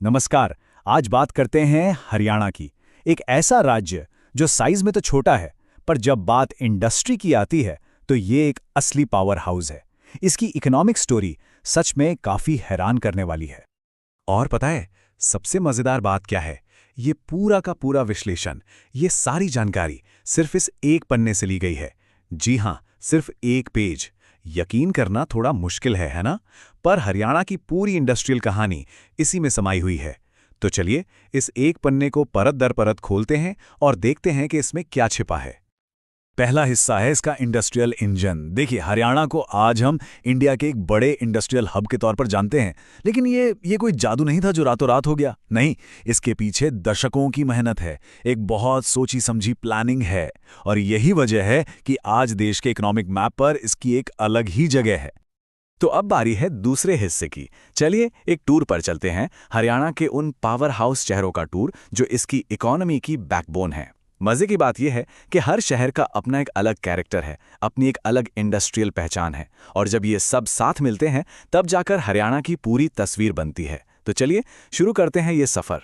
नमस्कार। आज बात करते हैं हरियाणा की। एक ऐसा राज्य जो साइज में तो छोटा है, पर जब बात इंडस्ट्री की आती है तो ये एक असली पावर हाउस है। इसकी इकोनॉमिक स्टोरी सच में काफी हैरान करने वाली है। और पता है सबसे मजेदार बात क्या है? ये पूरा का पूरा विश्लेषण, ये सारी जानकारी सिर्फ इस एक पन्ने से ली गई है। जी हां, सिर्फ एक पेज। यकीन करना थोड़ा मुश्किल है ना? पर हरियाणा की पूरी इंडस्ट्रियल कहानी इसी में समाई हुई है। तो चलिए इस एक पन्ने को परत दर परत खोलते हैं और देखते हैं कि इसमें क्या छिपा है। पहला हिस्सा है इसका इंडस्ट्रियल इंजन। देखिए, हरियाणा को आज हम इंडिया के एक बड़े इंडस्ट्रियल हब के तौर पर जानते हैं, लेकिन ये कोई जादू नहीं था जो रातों रात हो गया। नहीं, इसके पीछे दशकों की मेहनत है, एक बहुत सोची समझी प्लानिंग है, और यही वजह है कि आज देश के इकोनॉमिक मैप पर इसकी एक अलग ही जगह है। तो अब बारी है दूसरे हिस्से की। चलिए एक टूर पर चलते हैं, हरियाणा के उन पावर हाउस शहरों का टूर जो इसकी इकोनॉमी की बैकबोन है। मजे की बात यह है कि हर शहर का अपना एक अलग कैरेक्टर है, अपनी एक अलग इंडस्ट्रियल पहचान है, और जब ये सब साथ मिलते हैं तब जाकर हरियाणा की पूरी तस्वीर बनती है। तो चलिए शुरू करते हैं ये सफर।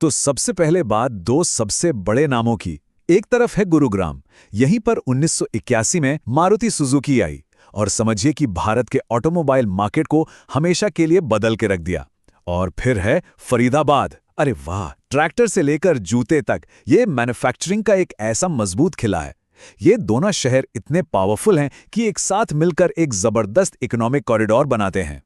तो सबसे पहले बात दो सबसे बड़े नामों की। एक तरफ है गुरुग्राम। यहीं पर 1981 में मारुति सुजुकी आई और समझिए कि भारत के ऑटोमोबाइल मार्केट को हमेशा के लिए बदल के रख दिया। और फिर है फरीदाबाद। अरे वाह, ट्रैक्टर से लेकर जूते तक ये मैन्युफैक्चरिंग का एक ऐसा मजबूत किला है। ये दोनों शहर इतने पावरफुल हैं कि एक साथ मिलकर एक जबरदस्त इकोनॉमिक कॉरिडोर बनाते हैं।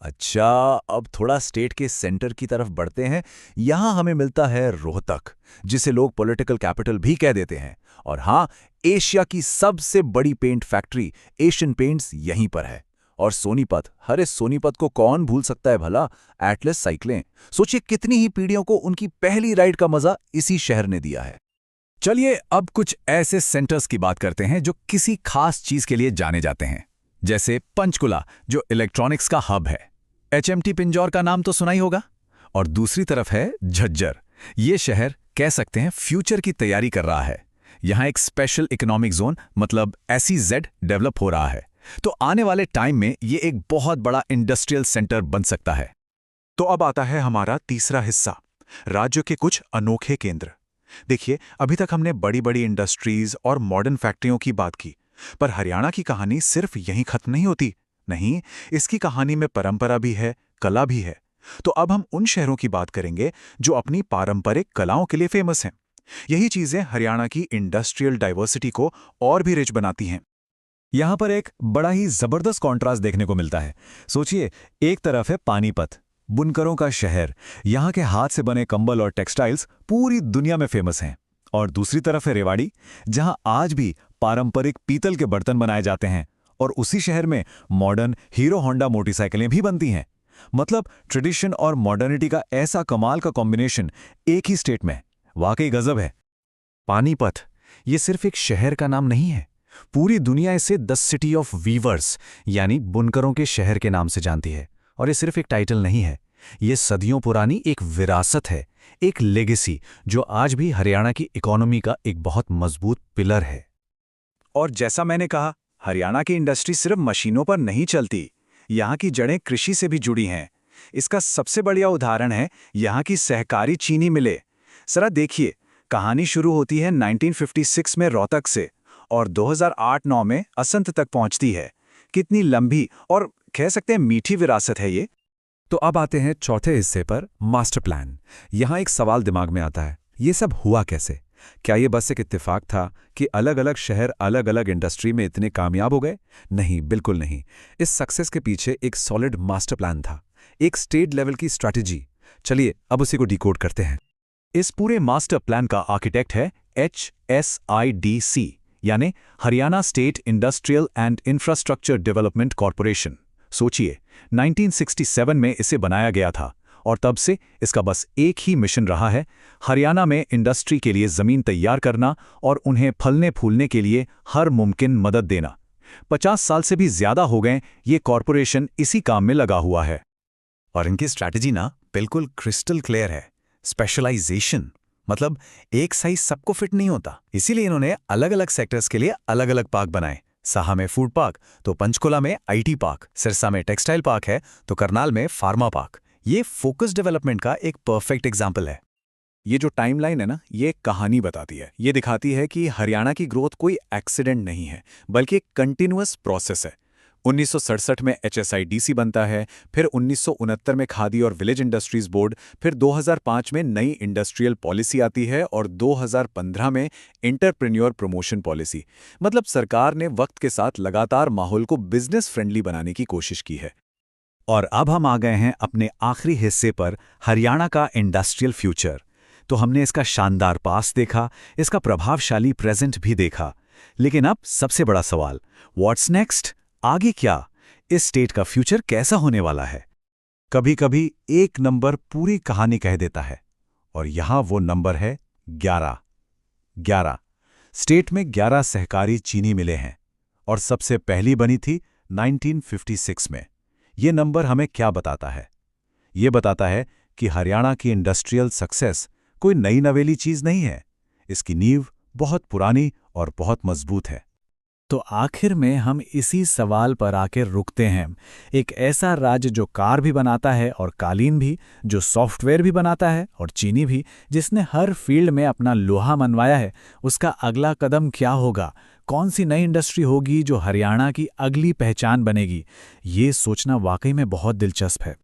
अच्छा, अब थोड़ा स्टेट के सेंटर की तरफ बढ़ते हैं। यहां हमें मिलता है रोहतक, जिसे लोग पॉलिटिकल कैपिटल भी कह देते हैं। और हां, एशिया की सबसे बड़ी पेंट फैक्ट्री एशियन पेंट्स यहीं पर है। और सोनीपत, अरे सोनीपत को कौन भूल सकता है भला? एटलस साइकिलें, सोचिए कितनी ही पीढ़ियों को उनकी पहली राइड का मजा इसी शहर ने दिया है। चलिए अब कुछ ऐसे सेंटर्स की बात करते हैं जो किसी खास चीज के लिए जाने जाते हैं, जैसे पंचकुला जो इलेक्ट्रॉनिक्स का हब है। एचएमटी पिंजौर का नाम तो सुना ही होगा। और दूसरी तरफ है झज्जर। ये शहर कह सकते हैं फ्यूचर की तैयारी कर रहा है। यहां एक स्पेशल इकोनॉमिक जोन मतलब एसईजेड डेवलप हो रहा है। तो आने वाले टाइम में ये एक बहुत बड़ा इंडस्ट्रियल सेंटर बन सकता है। तो अब आता है हमारा तीसरा हिस्सा, राज्य के कुछ अनोखे केंद्र। देखिए, अभी तक हमने बड़ी बड़ी इंडस्ट्रीज और मॉडर्न फैक्ट्रियों की बात की, पर हरियाणा की कहानी सिर्फ यहीं खत्म नहीं होती। नहीं, इसकी कहानी में परंपरा भी है, कला भी है। तो अब हम उन शहरों की बात करेंगे जो अपनी पारंपरिक कलाओं के लिए फेमस हैं। यही चीजें हरियाणा की इंडस्ट्रियल डाइवर्सिटी को और भी रिच बनाती हैं। यहां पर एक बड़ा ही जबरदस्त कॉन्ट्रास्ट देखने को मिलता है। सोचिए, एक तरफ है पानीपत, बुनकरों का शहर। यहां के हाथ से बने कंबल और टेक्सटाइल्स पूरी दुनिया में फेमस हैं। और दूसरी तरफ है रेवाड़ी, जहां आज भी पारंपरिक पीतल के बर्तन बनाए जाते हैं। और उसी शहर में मॉडर्न हीरो होंडा मोटरसाइकिलें भी बनती हैं। मतलब ट्रेडिशन और मॉडर्निटी का ऐसा कमाल का कॉम्बिनेशन एक ही स्टेट में, वाकई गजब है। पानीपत ये सिर्फ एक शहर का नाम नहीं है, पूरी दुनिया इसे द सिटी ऑफ वीवर्स यानी बुनकरों के शहर के नाम से जानती है। और ये सिर्फ एक टाइटल नहीं है, ये सदियों पुरानी एक विरासत है, एक लेगेसी जो आज भी हरियाणा की इकोनॉमी का एक बहुत मजबूत पिलर है। और जैसा मैंने कहा, हरियाणा की इंडस्ट्री सिर्फ मशीनों पर नहीं चलती, यहाँ की जड़ें कृषि से भी जुड़ी हैं। इसका सबसे बढ़िया उदाहरण है यहाँ की सहकारी चीनी मिलें। जरा देखिए, कहानी शुरू होती है 1956 में रोहतक से और 2008-9 में असंत तक पहुंचती है। कितनी लंबी और कह सकते हैं मीठी विरासत है ये। तो अब आते हैं चौथे हिस्से पर, मास्टर प्लान। यहां एक सवाल दिमाग में आता है, ये सब हुआ कैसे? क्या ये बस एक इत्तेफाक था कि अलग अलग शहर अलग अलग इंडस्ट्री में इतने कामयाब हो गए? नहीं, बिल्कुल नहीं। इस सक्सेस के पीछे एक सॉलिड मास्टर प्लान था, एक स्टेट लेवल की स्ट्रैटेजी। चलिए अब उसी को डिकोड करते हैं। इस पूरे मास्टर प्लान का आर्किटेक्ट है HSIDC, यानी Haryana state industrial and infrastructure development corporation. सोचिए, 1967 में इसे बनाया गया था और तब से इसका बस एक ही मिशन रहा है, हरियाणा में इंडस्ट्री के लिए जमीन तैयार करना और उन्हें फलने फूलने के लिए हर मुमकिन मदद देना। 50 साल से भी ज्यादा हो गए ये कॉरपोरेशन इसी काम में लगा हुआ है। और इनकी स्ट्रैटेजी ना बिल्कुल क्रिस्टल क्लियर है, स्पेशलाइजेशन। मतलब एक साइज सबको फिट नहीं होता, इसीलिए इन्होंने अलग अलग सेक्टर्स के लिए अलग अलग पार्क बनाए। साहा में फूड पार्क, तो पंचकुला में आईटी पार्क, सिरसा में टेक्सटाइल पार्क है, तो करनाल में फार्मा पार्क। ये फोकस डेवलपमेंट का एक परफेक्ट एग्जाम्पल है। ये जो टाइमलाइन है ना, ये एक कहानी बताती है। ये दिखाती है कि हरियाणा की ग्रोथ कोई एक्सीडेंट नहीं है, बल्कि एक कंटिन्यूअस प्रोसेस है। 1967 में HSIDC बनता है, फिर 1969 में खादी और विलेज इंडस्ट्रीज बोर्ड, फिर 2005 में नई इंडस्ट्रियल पॉलिसी आती है और 2015 में एंटरप्रेन्योर प्रमोशन पॉलिसी। मतलब सरकार ने वक्त के साथ लगातार माहौल को बिजनेस फ्रेंडली बनाने की कोशिश की है। और अब हम आ गए हैं अपने आखिरी हिस्से पर, हरियाणा का इंडस्ट्रियल फ्यूचर। तो हमने इसका शानदार पास देखा, इसका प्रभावशाली प्रेजेंट भी देखा, लेकिन अब सबसे बड़ा सवाल, व्हाट्स नेक्स्ट? आगे क्या? इस स्टेट का फ्यूचर कैसा होने वाला है? कभी कभी एक नंबर पूरी कहानी कह देता है, और यहां वो नंबर है 11। 11 स्टेट में 11 सहकारी चीनी मिलें हैं, और सबसे पहली बनी थी 1956 में। ये नंबर हमें क्या बताता है? ये बताता है कि हरियाणा की इंडस्ट्रियल सक्सेस कोई नई नवेली चीज नहीं है। इसकी नींव बहुत पुरानी और बहुत मजबूत है। तो आखिर में हम इसी सवाल पर आकर रुकते हैं। एक ऐसा राज्य जो कार भी बनाता है और कालीन भी, जो सॉफ्टवेयर भी बनाता है और चीनी भी, जिसने हर फील्ड में अपना लोहा मनवाया है, उसका अगला कदम क्या होगा? कौन सी नई इंडस्ट्री होगी जो हरियाणा की अगली पहचान बनेगी? ये सोचना वाकई में बहुत दिलचस्प है।